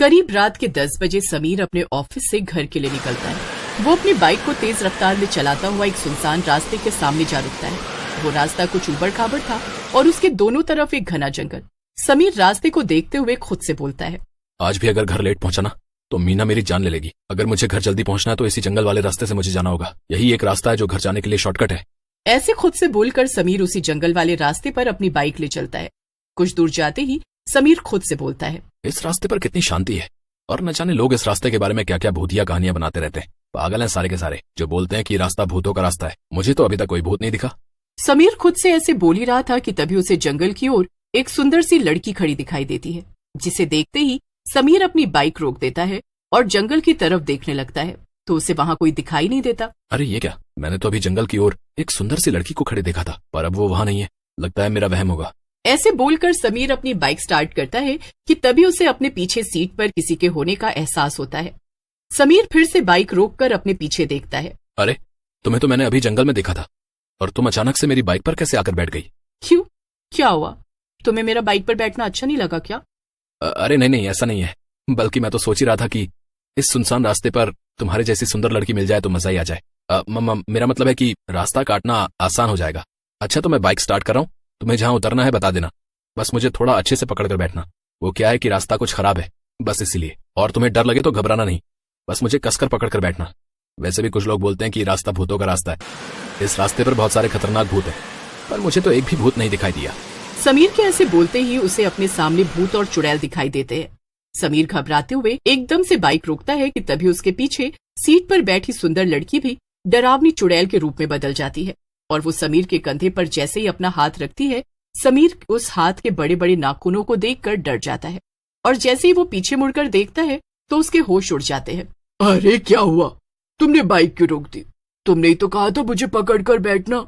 करीब रात के 10 बजे समीर अपने ऑफिस से घर के लिए निकलता है। वो अपनी बाइक को तेज रफ्तार में चलाता हुआ एक सुनसान रास्ते के सामने जा रुकता है। वो रास्ता कुछ ऊबड़ खाबड़ था और उसके दोनों तरफ एक घना जंगल। समीर रास्ते को देखते हुए खुद से बोलता है, आज भी अगर घर लेट पहुंचा ना तो मीना मेरी जान ले लेगी। अगर मुझे घर जल्दी पहुंचना है तो इसी जंगल वाले रास्ते से मुझे जाना होगा। यही एक रास्ता है जो घर जाने के लिए शॉर्टकट है। ऐसे खुद से बोलकर समीर उसी जंगल वाले रास्ते पर अपनी बाइक ले चलता है। कुछ दूर जाते ही समीर खुद से बोलता है, इस रास्ते पर कितनी शांति है और न जाने लोग इस रास्ते के बारे में क्या क्या भूतिया कहानियां बनाते रहते हैं। पागल हैं सारे के सारे जो बोलते हैं कि रास्ता भूतों का रास्ता है। मुझे तो अभी तक कोई भूत नहीं दिखा। समीर खुद से ऐसे बोल ही रहा था कि तभी उसे जंगल की ओर एक सुंदर सी लड़की खड़ी दिखाई देती है, जिसे देखते ही समीर अपनी बाइक रोक देता है और जंगल की तरफ देखने लगता है तो उसे वहाँ कोई दिखाई नहीं देता। अरे ये क्या, मैंने तो अभी जंगल की ओर एक सुंदर सी लड़की को खड़े देखा था, पर अब वो वहाँ नहीं है। लगता है मेरा वहम होगा। ऐसे बोलकर समीर अपनी बाइक स्टार्ट करता है कि तभी उसे अपने पीछे सीट पर किसी के होने का एहसास होता है। समीर फिर से बाइक रोककर अपने पीछे देखता है। अरे तुम्हें तो मैंने अभी जंगल में देखा था और तुम अचानक से मेरी बाइक पर कैसे आकर बैठ गई? क्यों, क्या हुआ? तुम्हें मेरा बाइक पर बैठना अच्छा नहीं लगा क्या? अरे नहीं, ऐसा नहीं है। बल्कि मैं तो सोच ही रहा था कि इस सुनसान रास्ते पर तुम्हारे जैसी सुंदर लड़की मिल जाए तो मजा ही आ जाए। मेरा मतलब है कि रास्ता काटना आसान हो जाएगा। अच्छा तो मैं बाइक स्टार्ट कर रहा हूँ, तुम्हें जहाँ उतरना है बता देना। बस मुझे थोड़ा अच्छे से पकड़ कर बैठना। वो क्या है कि रास्ता कुछ खराब है, बस इसीलिए। और तुम्हें डर लगे तो घबराना नहीं, बस मुझे कसकर पकड़ कर बैठना। वैसे भी कुछ लोग बोलते हैं कि रास्ता भूतों का रास्ता है। इस रास्ते पर बहुत सारे खतरनाक भूत हैं, पर मुझे तो एक भी भूत नहीं दिखाई दिया। समीर के ऐसे बोलते ही उसे अपने सामने भूत और चुड़ैल दिखाई देते हैं। समीर घबराते हुए एकदम से बाइक रोकता है कि तभी उसके पीछे सीट पर बैठी सुंदर लड़की भी डरावनी चुड़ैल के रूप में बदल जाती है और वो समीर के कंधे पर जैसे ही अपना हाथ रखती है, समीर उस हाथ के बड़े बड़े नाखूनों को देखकर डर जाता है और जैसे ही वो पीछे मुड़कर देखता है तो उसके होश उड़ जाते हैं। अरे क्या हुआ, तुमने बाइक क्यों रोक दी? तुमने ही तो कहा था मुझे पकड़ कर बैठना।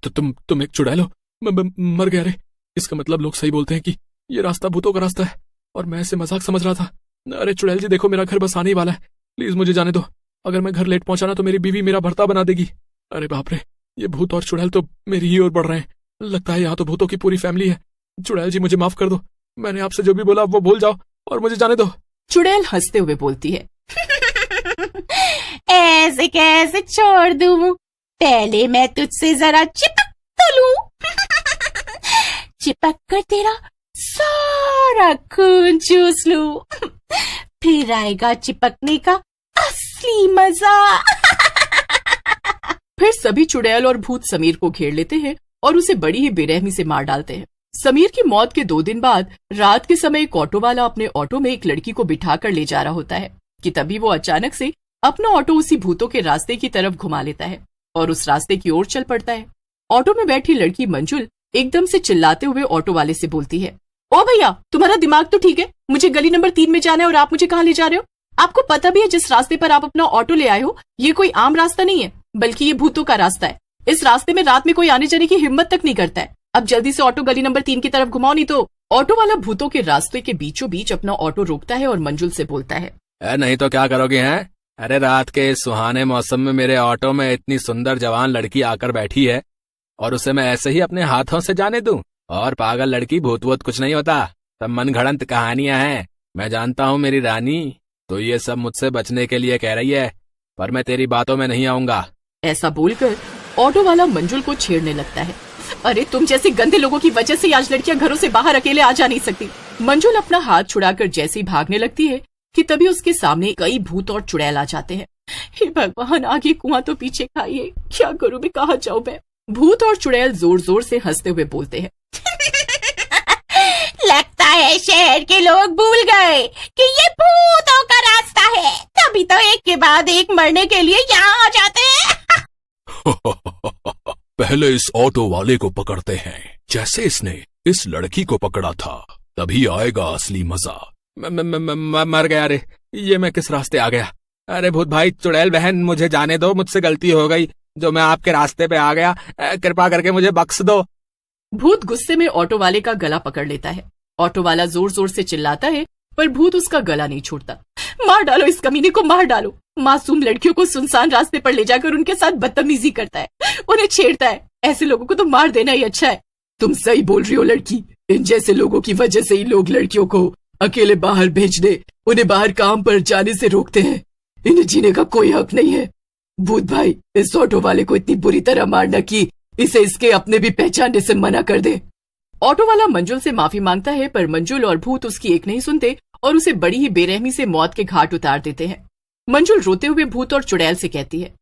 तुम एक चुड़ैल हो? मर गया रे। इसका मतलब लोग सही बोलते हैं कि ये रास्ता भूतों का रास्ता है और मैं इसे मजाक समझ रहा था। अरे चुड़ैल जी देखो, मेरा घर बस आने ही वाला है, प्लीज मुझे जाने दो। अगर मैं घर लेट पहुंचा ना तो मेरी बीवी मेरा भर्ता बना देगी। अरे बाप रे, ये भूत और चुड़ैल तो मेरी ही ओर बढ़ रहे हैं। लगता है यहाँ तो भूतों की पूरी फैमिली है। चुड़ैल जी मुझे माफ कर दो, मैंने आपसे जो भी बोला वो भूल जाओ और मुझे जाने दो। चुड़ैल हंसते हुए बोलती है, ऐसे कैसे छोड़ दूं? पहले मैं तुझसे जरा चिपक तो लूं। चिपक कर तेरा सारा खून चूस लूं, फिर आएगा चिपकने का असली मजा। फिर सभी चुड़ैल और भूत समीर को घेर लेते हैं और उसे बड़ी ही बेरहमी से मार डालते हैं। समीर की मौत के 2 दिन बाद रात के समय एक ऑटो वाला अपने ऑटो में एक लड़की को बिठाकर ले जा रहा होता है कि तभी वो अचानक से अपना ऑटो उसी भूतों के रास्ते की तरफ घुमा लेता है और उस रास्ते की ओर चल पड़ता है। ऑटो में बैठी लड़की मंजुल एकदम से चिल्लाते हुए ऑटो वाले से बोलती है, ओ भैया तुम्हारा दिमाग तो ठीक है, मुझे गली नंबर 3 में जाना है और आप मुझे कहाँ ले जा रहे हो? आपको पता भी है जिस रास्ते पर आप अपना ऑटो ले आए हो ये कोई आम रास्ता नहीं है, बल्कि ये भूतों का रास्ता है। इस रास्ते में रात में कोई आने जाने की हिम्मत तक नहीं करता है। अब जल्दी से ऑटो गली नंबर 3 की तरफ घुमाओ, नहीं तो। ऑटो वाला भूतों के रास्ते के बीचों बीच अपना ऑटो रोकता है और मंजुल से बोलता है, नहीं तो क्या करोगे हैं? अरे रात के इस सुहाने मौसम में मेरे ऑटो में इतनी सुंदर जवान लड़की आकर बैठी है और उसे मैं ऐसे ही अपने हाथों से जाने दूं? और पागल लड़की, भूत वूत कुछ नहीं होता, सब मनगढ़ंत कहानियां हैं। मैं जानता हूँ मेरी रानी, तो ये सब मुझसे बचने के लिए कह रही है, पर मैं तेरी बातों में नहीं आऊंगा। ऐसा बोलकर ऑटो वाला मंजुल को छेड़ने लगता है। अरे तुम जैसे गंदे लोगों की वजह से आज लड़कियां घरों से बाहर अकेले आ जा नहीं सकती। मंजुल अपना हाथ छुड़ाकर जैसे ही भागने लगती है कि तभी उसके सामने कई भूत और चुड़ैल आ जाते हैं। हे भगवान, आगे कुआं तो पीछे खाइए, क्या करूं मैं, कहाँ जाऊं मैं? भूत और चुड़ैल जोर जोर से हंसते हुए बोलते हैं, लगता है शहर के लोग भूल गए कि ये भूतों का रास्ता है, तभी तो एक के बाद एक मरने के लिए यहाँ आ जाते हैं। पहले इस ऑटो वाले को पकड़ते हैं, जैसे इसने इस लड़की को पकड़ा था, तभी आएगा असली मजा। मर गया रे, ये मैं किस रास्ते आ गया? अरे भूत भाई, चुड़ैल बहन, मुझे जाने दो, मुझसे गलती हो गई जो मैं आपके रास्ते पे आ गया, कृपा करके मुझे बख्श दो। भूत गुस्से में ऑटो वाले का गला पकड़ लेता है। ऑटो वाला जोर जोर से चिल्लाता है पर भूत उसका गला नहीं छोड़ता। मार डालो इस कमीने को, मार डालो। मासूम लड़कियों को सुनसान रास्ते पर ले जाकर उनके साथ बदतमीजी करता है, उन्हें छेड़ता है। ऐसे लोगों को तो मार देना ही अच्छा है। तुम सही बोल रही हो लड़की, इन जैसे लोगों की वजह से ही लोग लड़कियों को अकेले बाहर भेज दे। उन्हें बाहर काम पर जाने से रोकते हैं। इन्हें जीने का कोई हक नहीं है। भूत भाई, इस ऑटो वाले को इतनी बुरी तरह मारना कि इसे इसके अपने भी पहचानने से मना कर दे। ऑटो वाला मंजुल से माफी मांगता है, पर मंजुल और भूत उसकी एक नहीं सुनते और उसे बड़ी ही बेरहमी से मौत के घाट उतार देते हैं। मंजुल रोते हुए भूत और चुड़ैल से कहती है,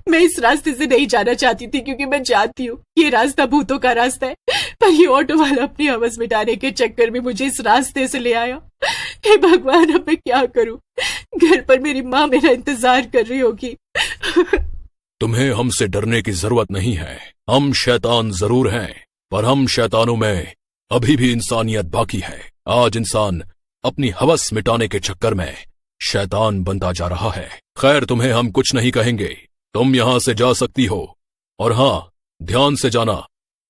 मैं इस रास्ते से नहीं जाना चाहती थी क्योंकि मैं जानती हूँ ये रास्ता भूतों का रास्ता है, पर ये ऑटो वाला अपनी हवस मिटाने के चक्कर में मुझे इस रास्ते से ले आया। हे भगवान, अब मैं क्या करूँ? घर पर मेरी माँ मेरा इंतजार कर रही होगी। तुम्हें हमसे डरने की जरूरत नहीं है। हम शैतान जरूर हैं, पर हम शैतानों में अभी भी इंसानियत बाकी है। आज इंसान अपनी हवस मिटाने के चक्कर में शैतान बनता जा रहा है। खैर, तुम्हें हम कुछ नहीं कहेंगे, तुम यहाँ से जा सकती हो। और हाँ, ध्यान से जाना,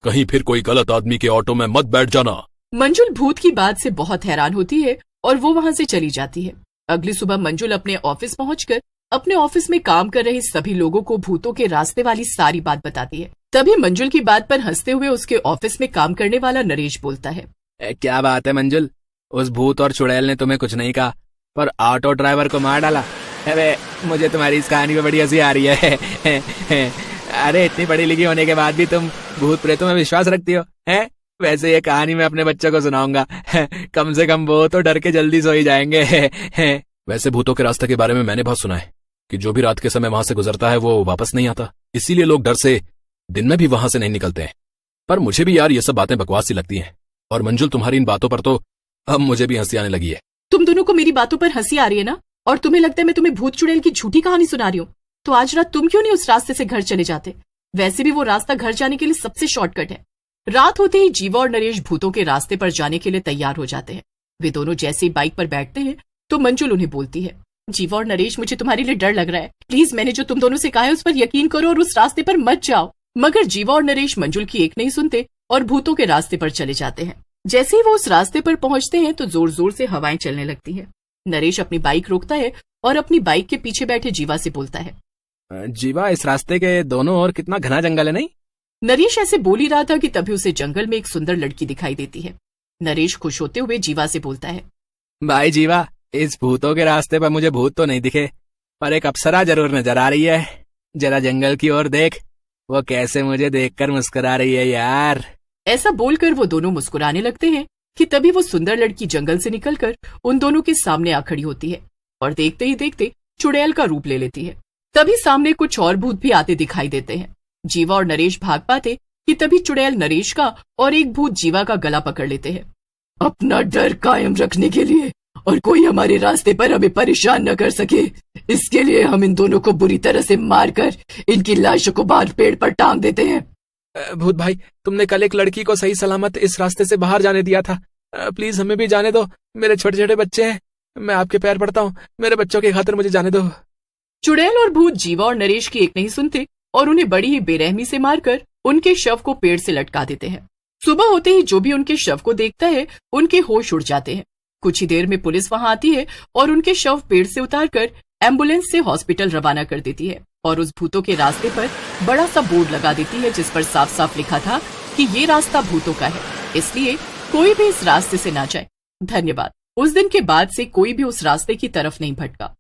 कहीं फिर कोई गलत आदमी के ऑटो में मत बैठ जाना। मंजुल भूत की बात से बहुत हैरान होती है और वो वहाँ से चली जाती है। अगली सुबह मंजुल अपने ऑफिस पहुंचकर अपने ऑफिस में काम कर रहे सभी लोगों को भूतों के रास्ते वाली सारी बात बताती है। तभी मंजुल की बात पर हंसते हुए उसके ऑफिस में काम करने वाला नरेश बोलता है, क्या बात है मंजुल, उस भूत और चुड़ैल ने तुम्हें कुछ नहीं कहा पर ऑटो ड्राइवर को मार डाला। अरे मुझे तुम्हारी इस कहानी में बड़ी हंसी आ रही है। अरे इतनी पढ़ी लिखी होने के बाद भी तुम भूत प्रेतों में विश्वास रखती हो, हैं? वैसे ये कहानी मैं अपने बच्चों को सुनाऊंगा। कम से कम वो तो डर के जल्दी सो ही जाएंगे। वैसे भूतों के रास्ते के बारे में मैंने बहुत सुना है कि जो भी रात के समय वहां से गुजरता है वो वापस नहीं आता, इसीलिए लोग डर से दिन में भी वहां से नहीं निकलते हैं। पर मुझे भी यार ये सब बातें बकवास सी लगती हैं। और मंजुल, तुम्हारी इन बातों पर तो अब मुझे भी हंसी आने लगी है। तुम दोनों को मेरी बातों पर हंसी आ रही है ना, और तुम्हें लगता है मैं तुम्हें भूत चुड़ैल की झूठी कहानी सुना रही हूँ? तो आज रात तुम क्यों नहीं उस रास्ते से घर चले जाते? वैसे भी वो रास्ता घर जाने के लिए सबसे शॉर्टकट है। रात होते ही जीवा और नरेश भूतों के रास्ते पर जाने के लिए तैयार हो जाते हैं। वे दोनों जैसे ही बाइक पर बैठते हैं तो मंजुल उन्हें बोलती है, जीवा और नरेश, मुझे तुम्हारे लिए डर लग रहा है। प्लीज मैंने जो तुम दोनों से कहा है उस पर यकीन करो और उस रास्ते पर मत जाओ। मगर जीवा और नरेश मंजुल की एक नहीं सुनते और भूतों के रास्ते पर चले जाते हैं। जैसे ही वो उस रास्ते पर पहुंचते हैं तो जोर जोर से हवाएं चलने लगती हैं। नरेश अपनी बाइक रोकता है और अपनी बाइक के पीछे बैठे जीवा से बोलता है, जीवा, इस रास्ते के दोनों ओर कितना घना जंगल है, नहीं? नरेश ऐसे बोल ही रहा था कि तभी उसे जंगल में एक सुंदर लड़की दिखाई देती है। नरेश खुश होते हुए जीवा से बोलता है, भाई जीवा, इस भूतों के रास्ते पर मुझे भूत तो नहीं दिखे, पर एक अप्सरा जरूर नजर आ रही है। जरा जंगल की ओर देख, वो कैसे मुझे देखकर मुस्कुरा रही है यार। ऐसा बोलकर वो दोनों मुस्कुराने लगते हैं कि तभी वो सुंदर लड़की जंगल से निकलकर उन दोनों के सामने आ खड़ी होती है और देखते ही देखते चुड़ैल का रूप ले लेती है। तभी सामने कुछ और भूत भी आते दिखाई देते हैं। जीवा और नरेश भाग पाते कि तभी चुड़ैल नरेश का और एक भूत जीवा का गला पकड़ लेते हैं। अपना डर कायम रखने के लिए और कोई हमारे रास्ते पर हमें परेशान न कर सके, इसके लिए हम इन दोनों को बुरी तरह से मारकर इनकी लाशों को बाहर पेड़ पर टांग देते हैं। भूत भाई, तुमने कल एक लड़की को सही सलामत इस रास्ते से बाहर जाने दिया था। प्लीज हमें भी जाने दो, मेरे छोटे छोटे बच्चे हैं, मैं आपके पैर पड़ता हूँ, मेरे बच्चों की खातिर मुझे जाने दो। चुड़ैल और भूत जीवा और नरेश की एक नहीं सुनते और उन्हें बड़ी ही बेरहमी से मारकर उनके शव को पेड़ से लटका देते हैं। सुबह होते ही जो भी उनके शव को देखता है उनके होश उड़ जाते हैं। कुछ ही देर में पुलिस वहां आती है और उनके शव पेड़ से उतारकर एम्बुलेंस से हॉस्पिटल रवाना कर देती है और उस भूतों के रास्ते पर बड़ा सा बोर्ड लगा देती है जिस पर साफ साफ लिखा था कि ये रास्ता भूतों का है, इसलिए कोई भी इस रास्ते से ना जाए। धन्यवाद। उस दिन के बाद से कोई भी उस रास्ते की तरफ नहीं भटका।